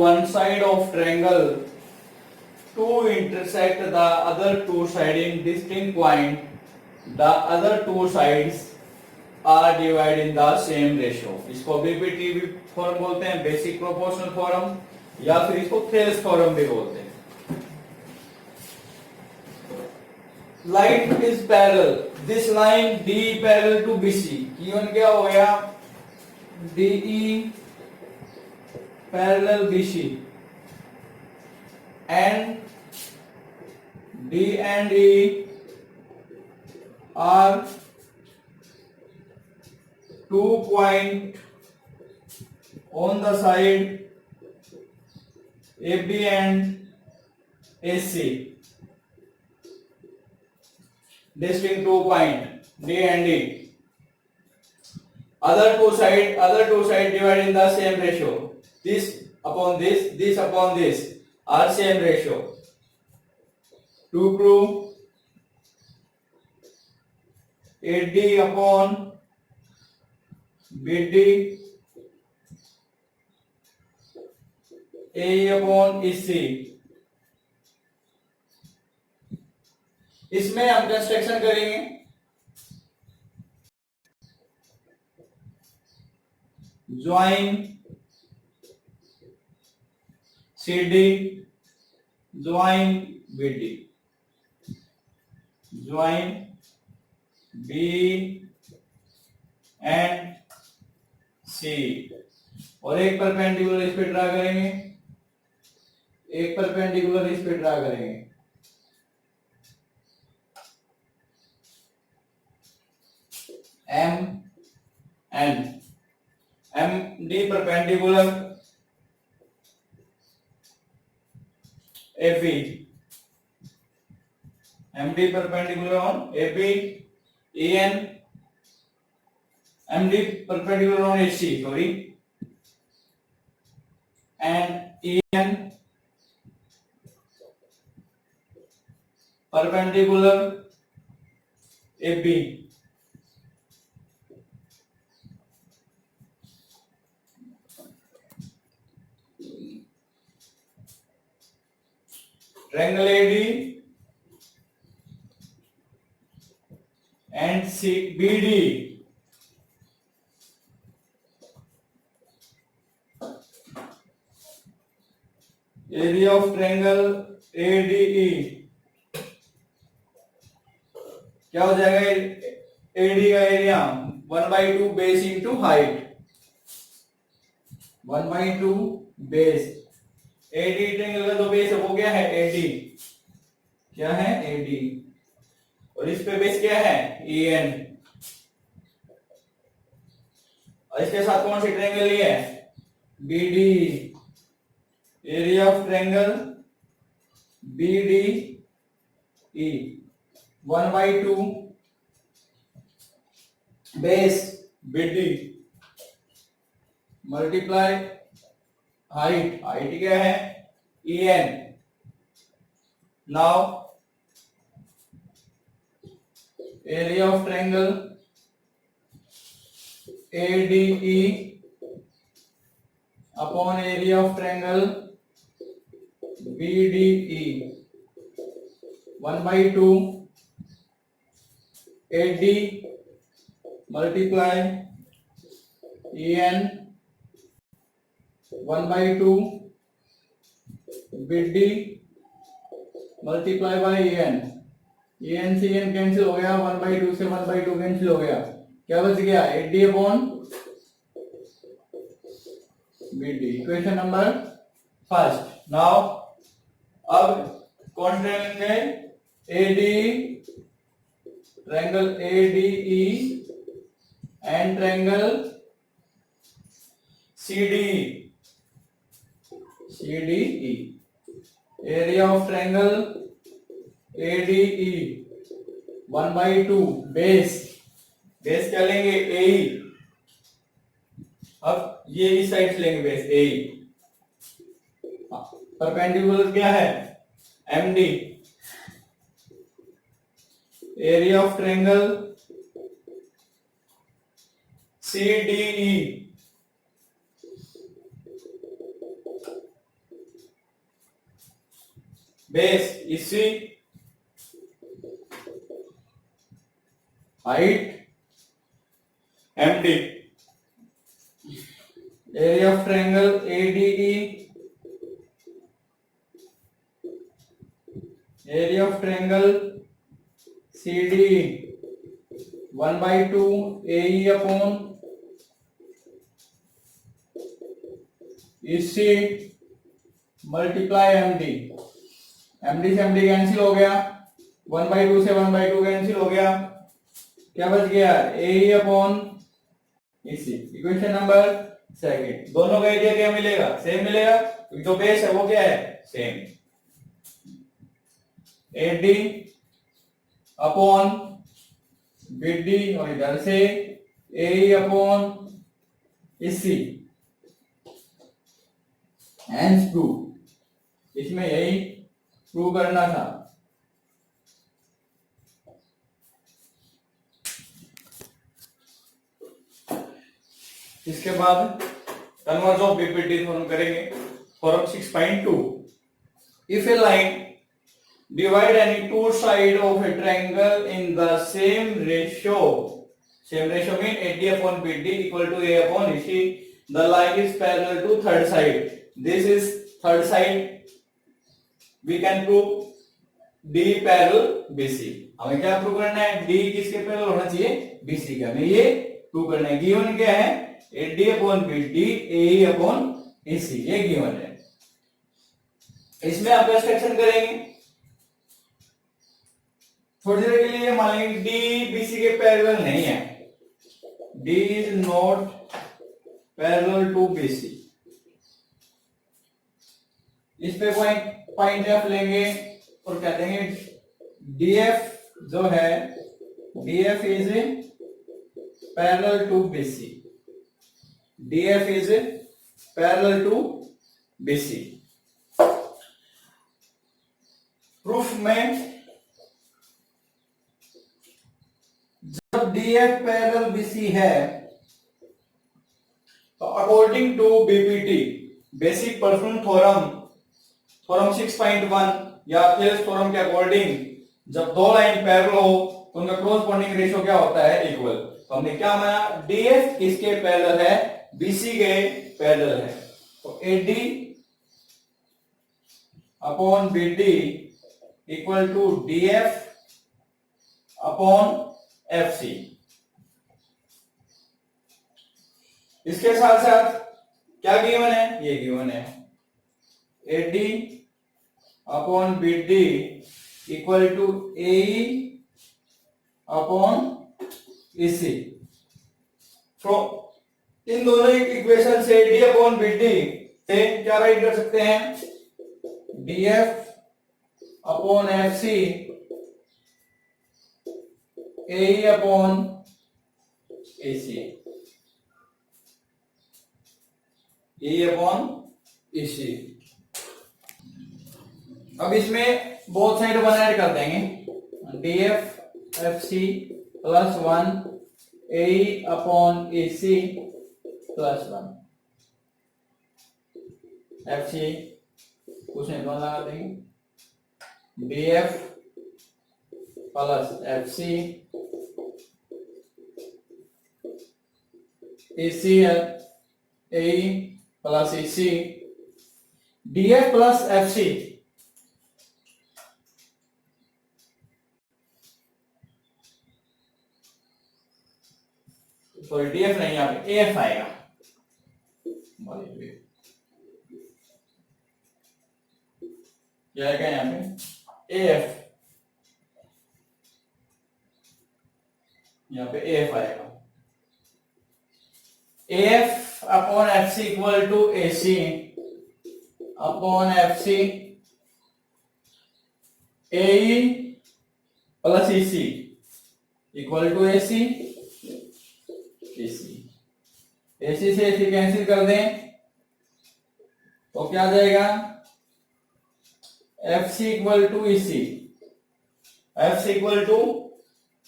one side of triangle to intersect the other two sides in distinct point, the other two sides are divided in the same ratio. इसको BPT form बोलते हैं, basic proportional form, या फिर इसको Thales form भी बोलते हैं. Line is parallel. This line D parallel to BC. Q1 क्या हो गया? DE parallel BC and D and E are 2 point on the side AB and AC. Distinct 2 point D and E. Other two side divided in the same ratio. This upon this are same ratio. To prove AD upon BD, AE upon EC. इसमें हम construction करेंगे. Join CD, join BD, join B and C, और एक perpendicular इस पे draw करेंगे, एक perpendicular इस पे ड्रा करेंगे. M and MD perpendicular AB, MD perpendicular on AB, EN, MD perpendicular on AC, sorry, and EN perpendicular AB. Triangle AD and BD area of triangle ADE क्या हो जाएगा? AD का area 1/2 base into height, 1/2 base. AD triangle का जो base है वो क्या है? AD. क्या है? AD. और इस पे बेस क्या है? EN. और इसके साथ कौन सी ट्रायंगल ली है? BD. Area of triangle BDE 1/2 base BD multiply height क्या है? EN. Now area of triangle ADE upon area of triangle BDE 1/2 AD multiply EN 1/2 BD multiply by EN. EN से EN कैंसिल हो गया, 1/2 से 1/2 cancel हो गया. क्या बच गया? AD upon BD. Equation number first. Now अब कौन सा लेंगे? AD triangle ADE and triangle CDE. Area of triangle ADE 1/2 base क्या लेंगे? AE. अब ये इस साइड से लेंगे बेस AE. परपेंडिकुलर क्या है? MD. Area of triangle CDE base इसी, height MD, area of triangle ADE, area of triangle CD 1/2 AE upon EC multiply MD, MD से एमडी कैंसिल हो गया, 1/2 से 1/2 कैंसिल हो गया, क्या बच गया AE upon EC। Equation number second, दोनों का एरिया क्या मिलेगा, सेम मिलेगा, क्योंकि जो बेस है वो क्या है, सेम। AD अपॉन BD और इधर से AE upon EC, hence prove, इसमें यही प्रूव करना था। इसके बाद कन्वर्स ऑफ बीपीटी हम करेंगे। Form 6.2, if A line divide any two side of a triangle in the same ratio mean AD upon BD equal to A upon EC, the line is parallel to third side, this is third side, we can prove D parallel BC। हमें क्या prove करना है, D किसके parallel होना चाहिए, BC का, हमें ये प्रूव करना है। गिवन क्या है, AD upon BD AE upon EC, ये गिवन है। इसमें आप एक्सट्रैक्शन करेंगे थोड़ी देर के लिए, मान लेंगे डी बीसी के पैरेलल नहीं है, D is not parallel to BC, इस पे पॉइंट एफ लेंगे और क्या देंगे, डीएफ जो है, DF is parallel to BC, DF is parallel to BC. Proof में जब DF पैरेलल BC है तो according to BPT basic perfume theorem 6.1 या थेल्स थ्योरम के अकॉर्डिंग, जब दो लाइन पैरेलल हो तो उनका क्रॉसपोंडिंग रेशियो क्या होता है, इक्वल। तो हमने क्या माना, DF किसके पैरेलल है, BC के पैरेलल है, तो AD upon BD equal to DF upon FC। इसके साथ साथ क्या गिवन है, ये गिवन है AD upon BD equal to AE upon EC। इन दोनों इक्वेशन से AD अपॉन BD से क्या राइट कर सकते हैं, DF upon FC AE upon AC, AE upon EC। अब इसमें बोथ साइड 1 ऐड कर देंगे, DF FC plus 1 AE upon AC plus 1, FC कुछ नहीं, दोनों लगा देंगे, DF plus FC AC AE plus EC, DF plus FC, sorry DF नहीं, यहाँ पे AF आएगा, क्या आएगा यहाँ पे AF, यहाँ पे AF आएगा, AF upon FC equal to AC upon FC AE plus EC equal to AC, AC से AC कैंसिल कर दें तो क्या आ जाएगा, FC equal to EC, FC equal to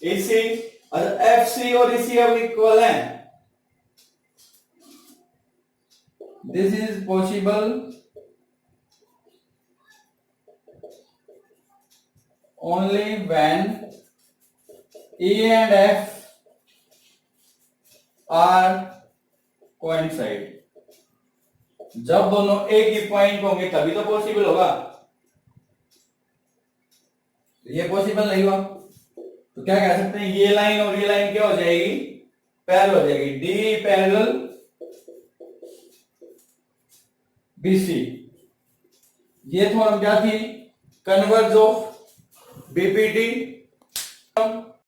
EC, FC और EC अब इक्वल है, this is possible only when E and F are coincide. जब दोनों एक ही पॉइंट होंगे तभी तो पॉसिबल होगा, ये पॉसिबल नहीं हुआ तो क्या कह सकते हैं, ये लाइन और ये लाइन क्या हो जाएगी, पैरेलल हो जाएगी, डी पैरेलल बीसी। ये थ्योरम क्या थी, कन्वर्ज ऑफ बीपीटी।